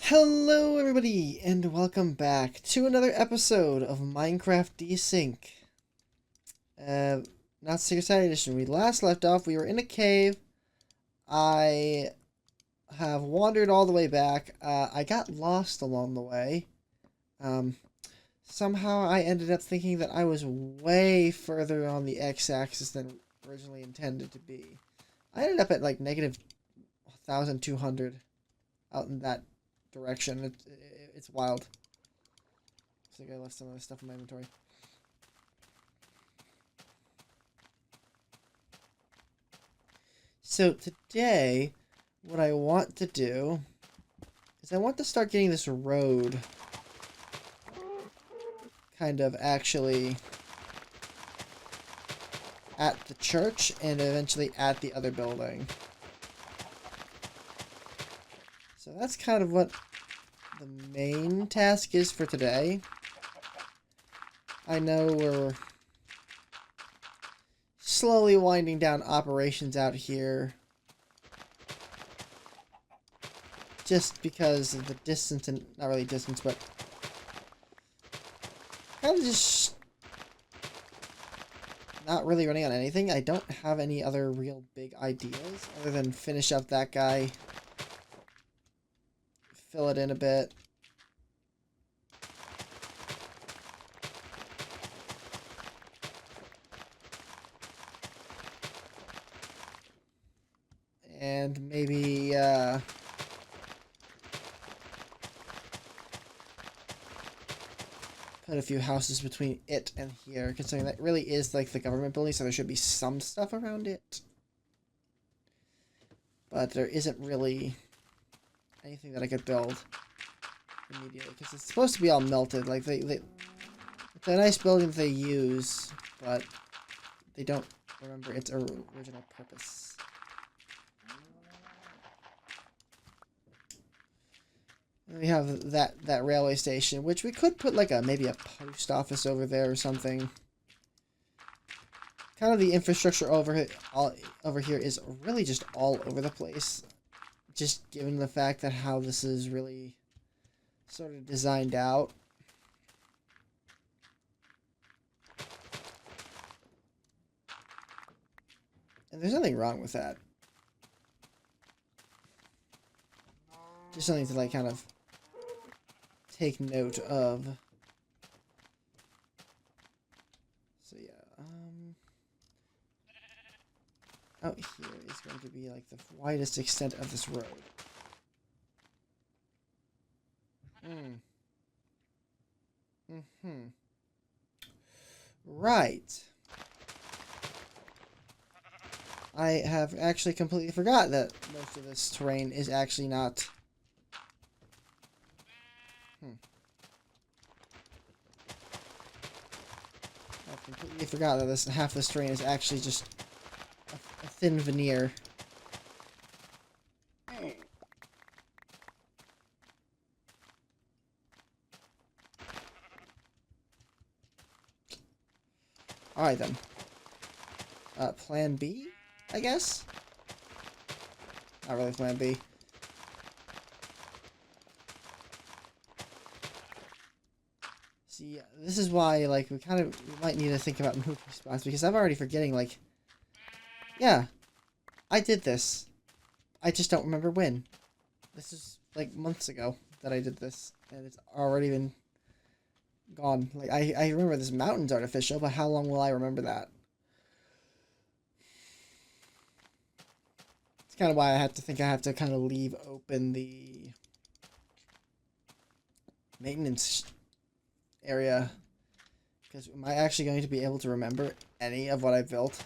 Hello everybody and welcome back to another episode of Minecraft Desync. Not Secret Saturday Edition. We last left off, we were in a cave. I have wandered all the way back. I got lost along the way. Somehow I ended up thinking that I was way further on the x-axis than originally intended to be. I ended up at like negative 1,200 out in that direction. It's wild. Looks like I left some of the stuff in my inventory. So today, what I want to do is I want to start getting this road kind of actually at the church and eventually at the other building. So that's kind of what the main task is for today. I know we're slowly winding down operations out here just because of the distance, and not really distance, but kind of just not really running on anything. I don't have any other real big ideas other than finish up that guy, fill it in a bit. And maybe, put a few houses between it and here, considering that really is like the government building, so there should be some stuff around it. But there isn't really anything that I could build immediately, because it's supposed to be all melted. Like, it's a nice building they use, but they don't remember its original purpose. And we have that railway station, which we could put like maybe a post office over there or something. Kind of the infrastructure over here is really just all over the place. Just given the fact that how this is really sort of designed out. And there's nothing wrong with that. Just something to like kind of take note of. So yeah, out here is going to be like the widest extent of this road. Right. I have actually completely forgot that most of this terrain is actually not... I've completely forgot that half this terrain is actually just a thin veneer. Alright then. Plan B, I guess? Not really plan B. See, this is why, like, we might need to think about moving spots, because I'm already forgetting, like, yeah, I did this. I just don't remember when. This is, like, months ago that I did this, and it's already been gone. Like, I remember this mountain's artificial, but how long will I remember that? It's kind of why I have to kind of leave open the maintenance area, because am I actually going to be able to remember any of what I built?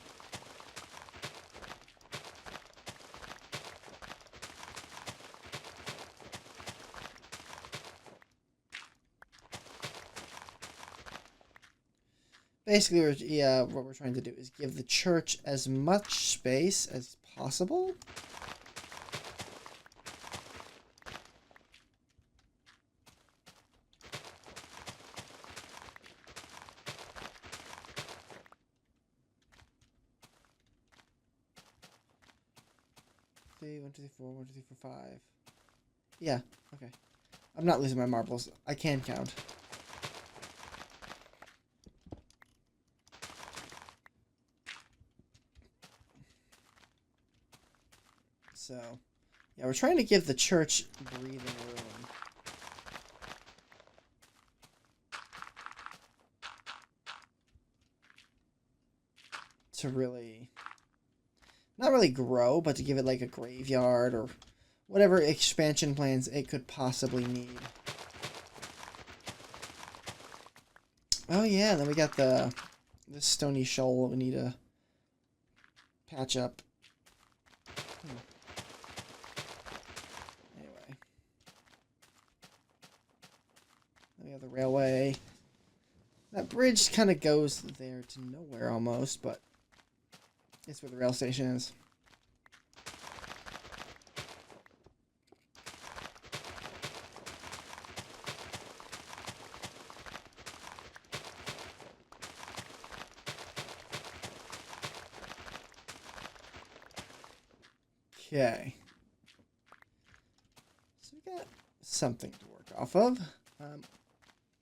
Basically, what we're trying to do is give the church as much space as possible. One, two, three, four, 1, 2, 3, 4, 5. Yeah, okay. I'm not losing my marbles. I can count. So, yeah, we're trying to give the church breathing room. To really, not really grow, but to give it like a graveyard or whatever expansion plans it could possibly need. Oh yeah, then we got the stony shoal we need to patch up. Anyway. Then we have the railway. That bridge kind of goes there to nowhere almost, but it's where the rail station is. Okay. So we got something to work off of.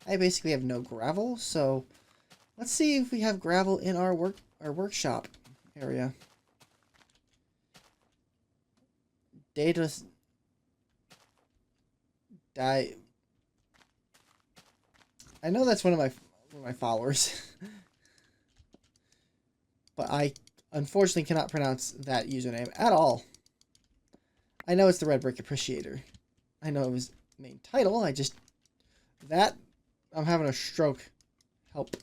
I basically have no gravel, so let's see if we have gravel in our workshop area. I know that's one of my followers, but I unfortunately cannot pronounce that username at all. I know it's the Red Brick Appreciator. I know it was main title. I'm having a stroke. Help.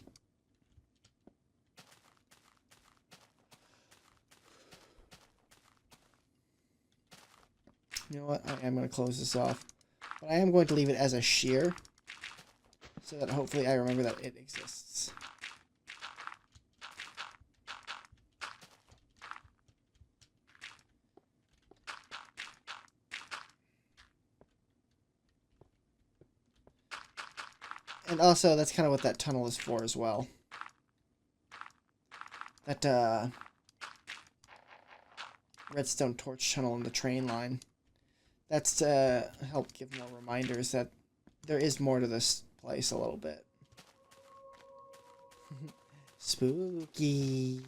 You know what? I am going to close this off. But I am going to leave it as a shear, so that hopefully I remember that it exists. And also, that's kind of what that tunnel is for as well. That, redstone torch tunnel in the train line. That's to help give more reminders that there is more to this place a little bit. Spooky.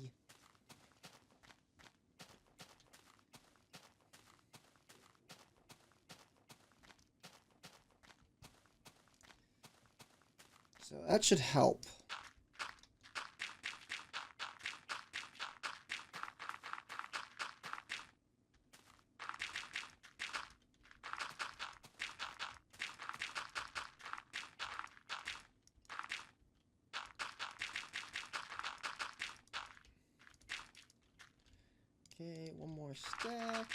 So that should help. Okay, one more stack.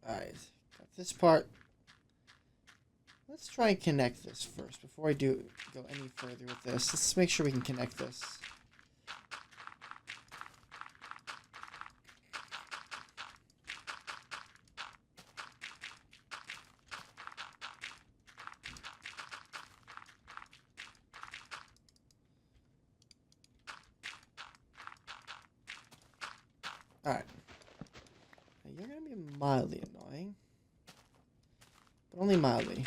Alright, got this part. Let's try and connect this first before I go any further with this. Let's make sure we can connect this. Alright. Now you're going to be mildly annoying. But only mildly.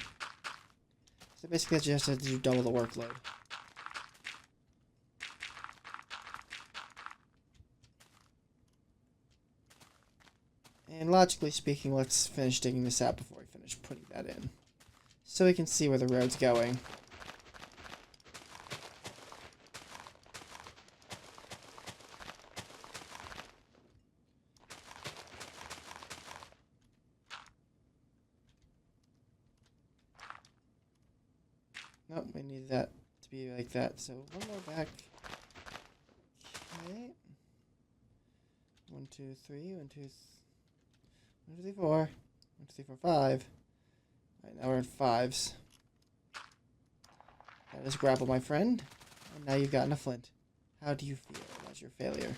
So basically you just have to do double the workload. And logically speaking, let's finish digging this out before we finish putting that in. So we can see where the road's going. Nope, we need that to be like that. So one more back. Okay. 1, 2, 3. 1, 2, 3, 4. 1, 2, 3, 4, 5. Alright, now we're at 5s. That is grapple, my friend. And now you've gotten a flint. How do you feel about your failure?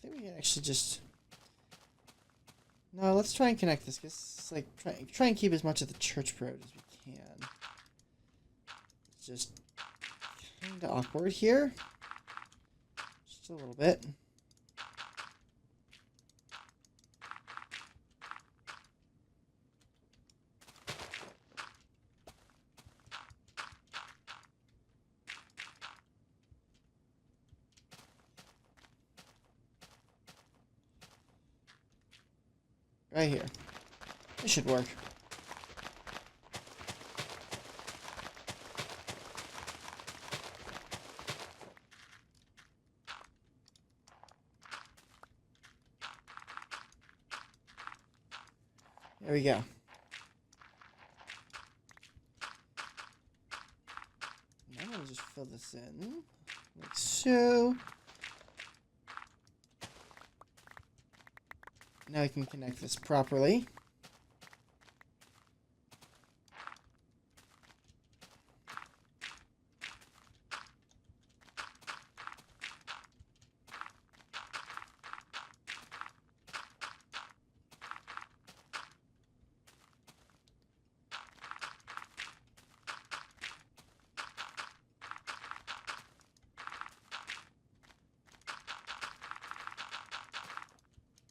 think we can actually just... No, let's try and connect this, because like try and keep as much of the church road as we can. It's just kind of awkward here. Just a little bit. Right here. This should work. There we go. Now I'm gonna just fill this in like so. Now I can connect this properly.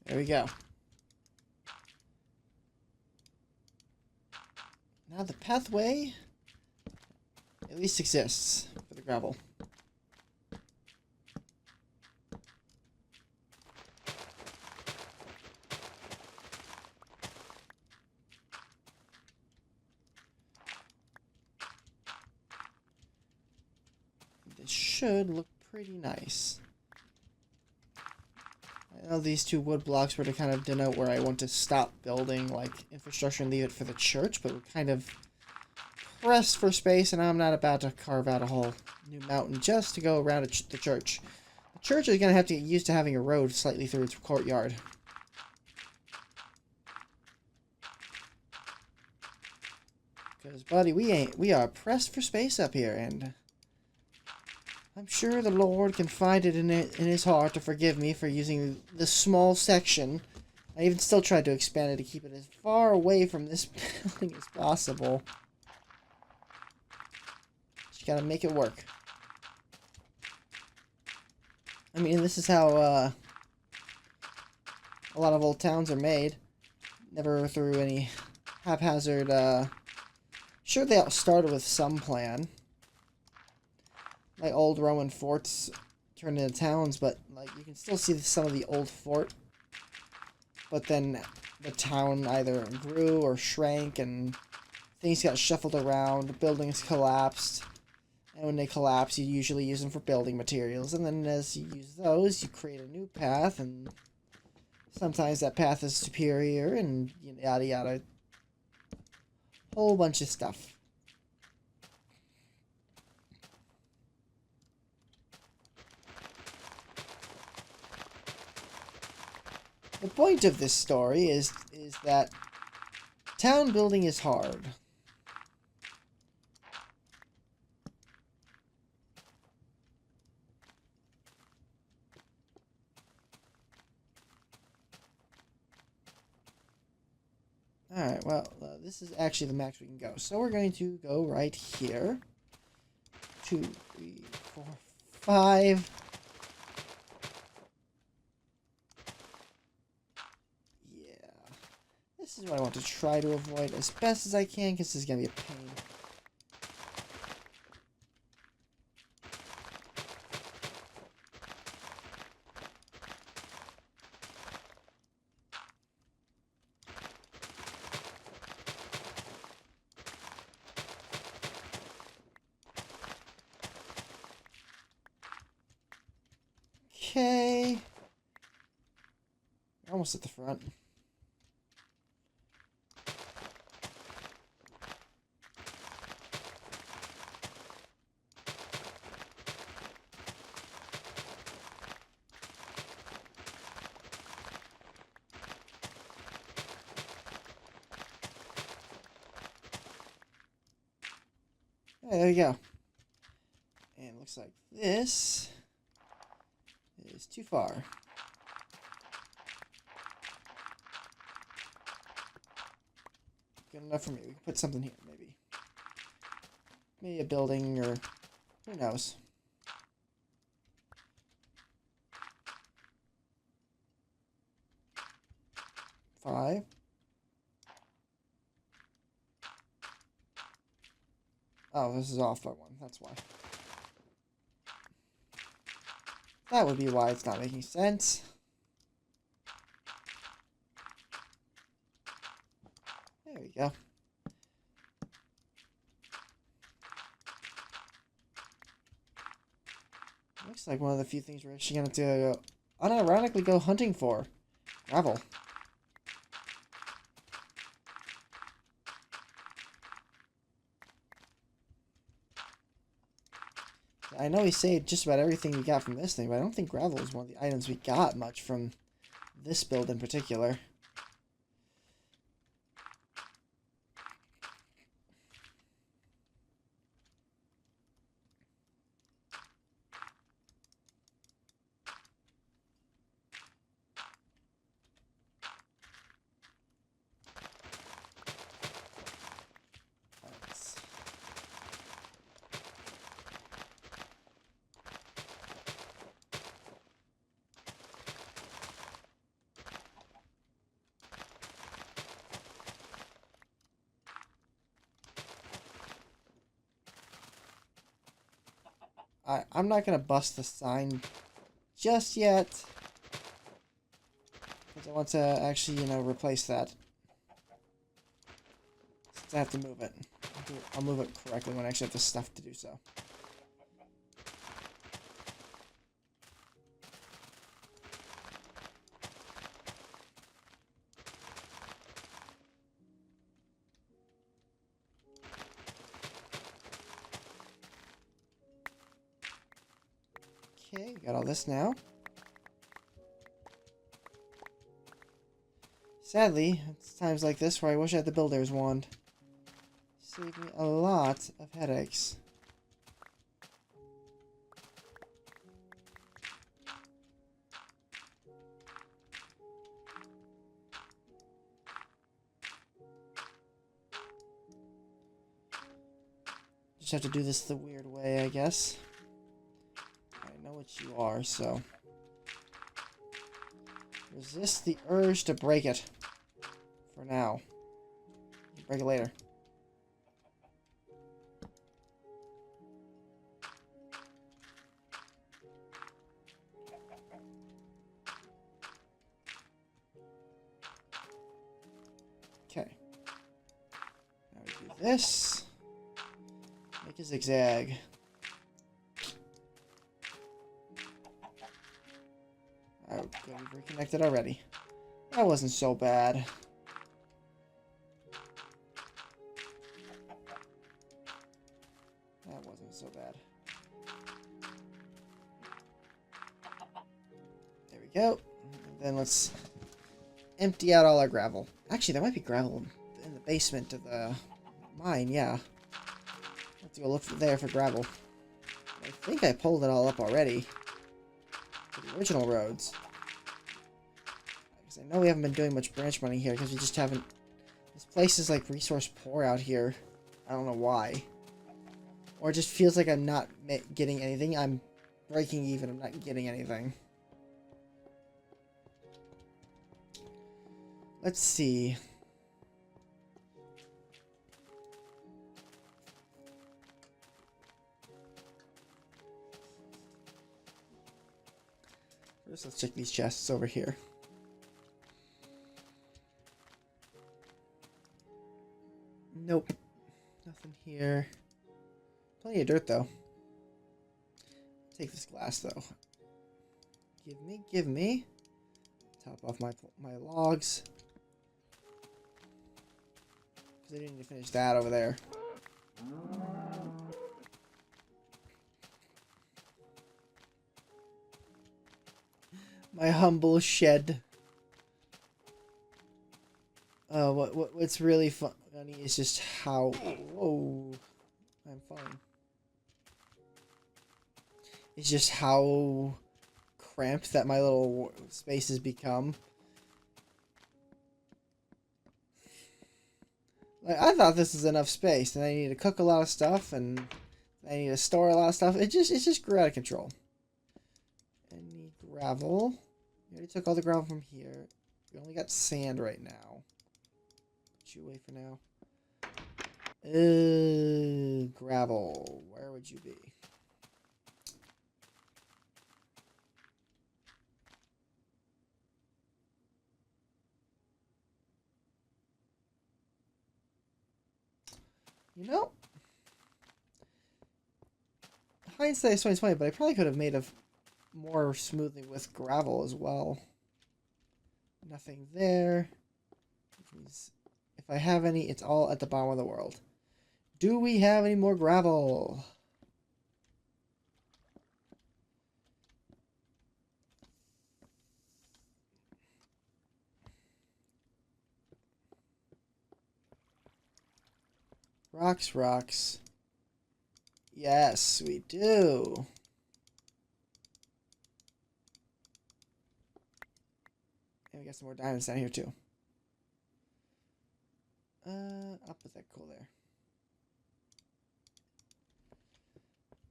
There we go. Now the pathway at least exists for the gravel. This should look pretty nice. I know these two wood blocks were to kind of denote where I want to stop building like infrastructure and leave it for the church, but we're kind of pressed for space, and I'm not about to carve out a whole new mountain just to go around the church. The church is going to have to get used to having a road slightly through its courtyard. Because, buddy, we are pressed for space up here, and I'm sure the Lord can find it in his heart to forgive me for using this small section. I even still tried to expand it to keep it as far away from this building as possible. Just gotta make it work. I mean, this is how a lot of old towns are made. Never through any haphazard, sure they all started with some plan. Like old Roman forts turned into towns, but like you can still see some of the old fort. But then the town either grew or shrank, and things got shuffled around. Buildings collapsed, and when they collapse, you usually use them for building materials. And then as you use those, you create a new path, and sometimes that path is superior, and yada yada. Whole bunch of stuff. The point of this story is that town building is hard. Alright, well, this is actually the max we can go. So we're going to go right here. 2, 3, 4, 5. This is what I want to try to avoid as best as I can, because this is going to be a pain. Okay. We're almost at the front. There we go. And it looks like this is too far. good enough for me. We can put something here, maybe. Maybe a building, or who knows. Five. Oh, this is off by one. That's why. That would be why it's not making sense. There we go. Looks like one of the few things we're actually going to unironically go hunting for. Gravel. I know we saved just about everything we got from this thing, but I don't think gravel is one of the items we got much from this build in particular. I'm not going to bust the sign just yet, because I want to actually, you know, replace that. Since I have to move it. I'll move it correctly when I actually have the stuff to do so. Okay, got all this now. Sadly, it's times like this where I wish I had the builder's wand. Save me a lot of headaches. Just have to do this the weird way, I guess. I know what you are, so... resist the urge to break it. For now. Break it later. Okay. Now we do this. Make a zigzag. Oh, good. We've reconnected already. That wasn't so bad. That wasn't so bad. There we go. And then let's empty out all our gravel. Actually, there might be gravel in the basement of the mine, yeah. Have to go look there for gravel. I think I pulled it all up already. The original roads. Because I know we haven't been doing much branch money here because we just haven't... This place is like resource poor out here. I don't know why. Or it just feels like I'm not getting anything. I'm breaking even. I'm not getting anything. Let's see. First, let's check these chests over here. Nope. Nothing here. Plenty of dirt, though. Take this glass, though. Give me. Top off my logs. Because I didn't need to finish that over there. My humble shed. What's really funny is just how... Whoa. I'm fine. It's just how cramped that my little space has become. Like, I thought this is enough space, and I need to cook a lot of stuff, and I need to store a lot of stuff. It just grew out of control. Any gravel? We already took all the gravel from here. We only got sand right now. Put you away for now. Gravel. Where would you be? You know, hindsight is 2020, but I probably could have made a more smoothly with gravel as well. Nothing there. If I have any, it's all at the bottom of the world. Do we have any more gravel? Rocks, rocks. Yes, we do. And we got some more diamonds down here too. I'll put that coal there.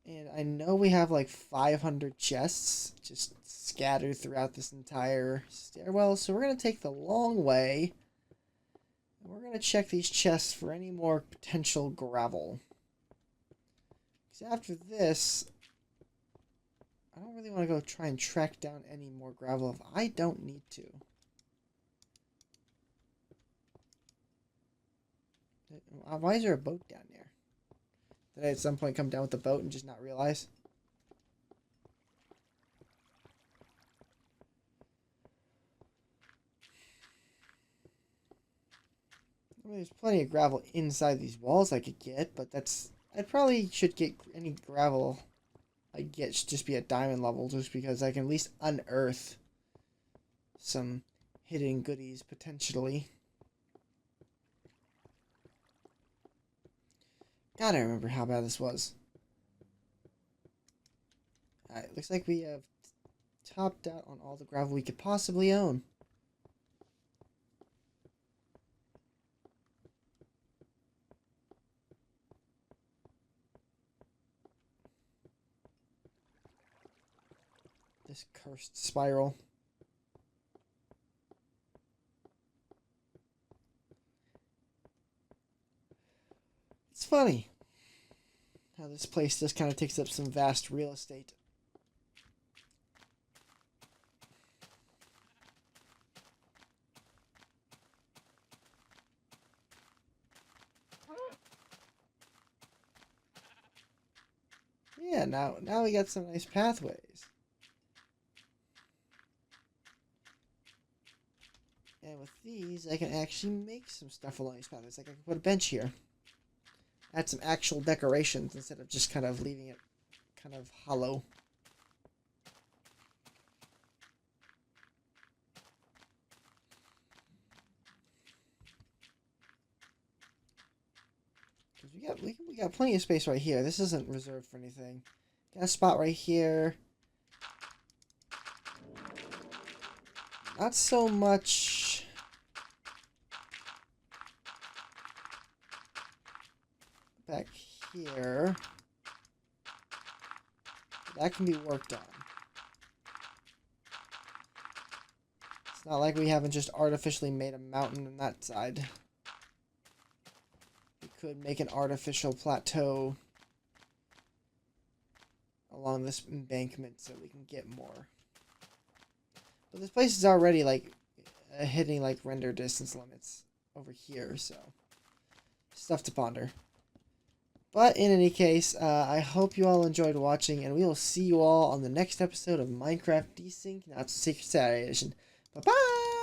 And I know we have like 500 chests just scattered throughout this entire stairwell, so we're going to take the long way. And we're going to check these chests for any more potential gravel. Because after this, I don't really want to go try and track down any more gravel if I don't need to. Why is there a boat down there? Did I at some point come down with the boat and just not realize? I mean, there's plenty of gravel inside these walls I could get, but I probably should get any gravel I get should just be at diamond level, just because I can at least unearth some hidden goodies potentially. God, I remember how bad this was. Alright, looks like we have topped out on all the gravel we could possibly own. This cursed spiral. It's funny how this place just kind of takes up some vast real estate. Yeah, now we got some nice pathways. And with these, I can actually make some stuff along these pathways. Like I can put a bench here. Add some actual decorations instead of just kind of leaving it kind of hollow. Because we got plenty of space right here. This isn't reserved for anything. Got a spot right here. Not so much. Back here. That can be worked on. It's not like we haven't just artificially made a mountain on that side. We could make an artificial plateau along this embankment so we can get more. But this place is already like hitting like render distance limits over here, so stuff to ponder. But in any case, I hope you all enjoyed watching, and we will see you all on the next episode of Minecraft Desynced. Now it's a Secret Saturday edition. Bye-bye!